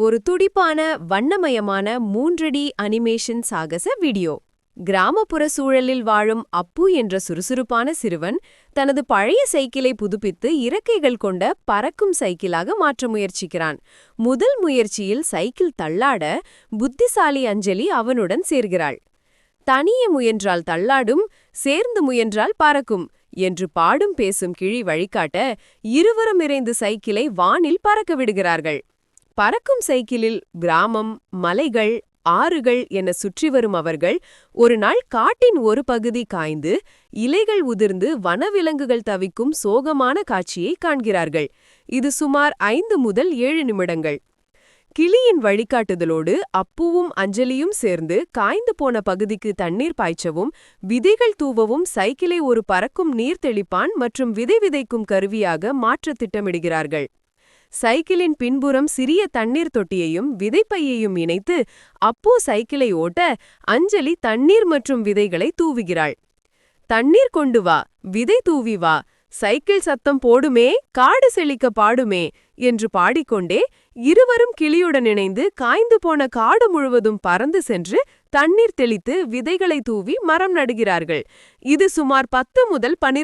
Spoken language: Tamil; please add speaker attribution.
Speaker 1: ஒரு துடிப்பான வண்ணமயமான 3D அனிமேஷன் சாகச வீடியோ. கிராமப்புற சூழலில் வாழும் அப்பு என்ற சுறுசுறுப்பான சிறுவன் தனது பழைய சைக்கிளை புதுப்பித்து இறக்கைகள் கொண்ட பறக்கும் சைக்கிளாக மாற்ற முயற்சிக்கிறான். முதல் முயற்சியில் சைக்கிள் தள்ளாட புத்திசாலி அஞ்சலி அவனுடன் சேர்கிறாள். தனியே முயன்றால் தள்ளாடும், சேர்ந்து முயன்றால் பறக்கும் என்று பாடும் பேசும் கிழி வழிகாட்ட இருவரும் இறைந்து சைக்கிளை வானில் பறக்க விடுகிறார்கள். பறக்கும் சைக்கிளில் கிராமம், மலைகள், ஆறுகள் என சுற்றி வரும் அவர்கள் ஒரு நாள் காட்டின் ஒரு பகுதி காய்ந்து இலைகள் உதிர்ந்து வனவிலங்குகள் தவிக்கும் சோகமான காட்சியை காண்கிறார்கள். இது சுமார் 5 முதல் 7 நிமிடங்கள். கிளியின் வழிகாட்டுதலோடு அப்புவும் அஞ்சலியும் சேர்ந்து காய்ந்து போன பகுதிக்கு தண்ணீர் பாய்ச்சவும் விதைகள் தூவவும் சைக்கிளை ஒரு பறக்கும் நீர் தெளிப்பான் மற்றும் விதை விதைக்கும் கருவியாக மாற்ற திட்டமிடுகிறார்கள். சைக்கிளின் பின்புறம் சிறிய தண்ணீர் தொட்டியையும் விதைப்பையையும் இணைத்து அப்பு சைக்கிளை ஓட்ட அஞ்சலி தண்ணீர் மற்றும் விதைகளை தூவுகிறாள். தண்ணீர் கொண்டு வா, விதை தூவி வா, சைக்கிள் சத்தம் போடுமே, காடு செழிக்க பாடுமே என்று பாடிக்கொண்டே இருவரும் கிளியுடன் இணைந்து காய்ந்து போன காடு முழுவதும் பறந்து சென்று தண்ணீர் தெளித்து விதைகளை தூவி மரம் நடுகிறார்கள். இது சுமார் 10 முதல் 12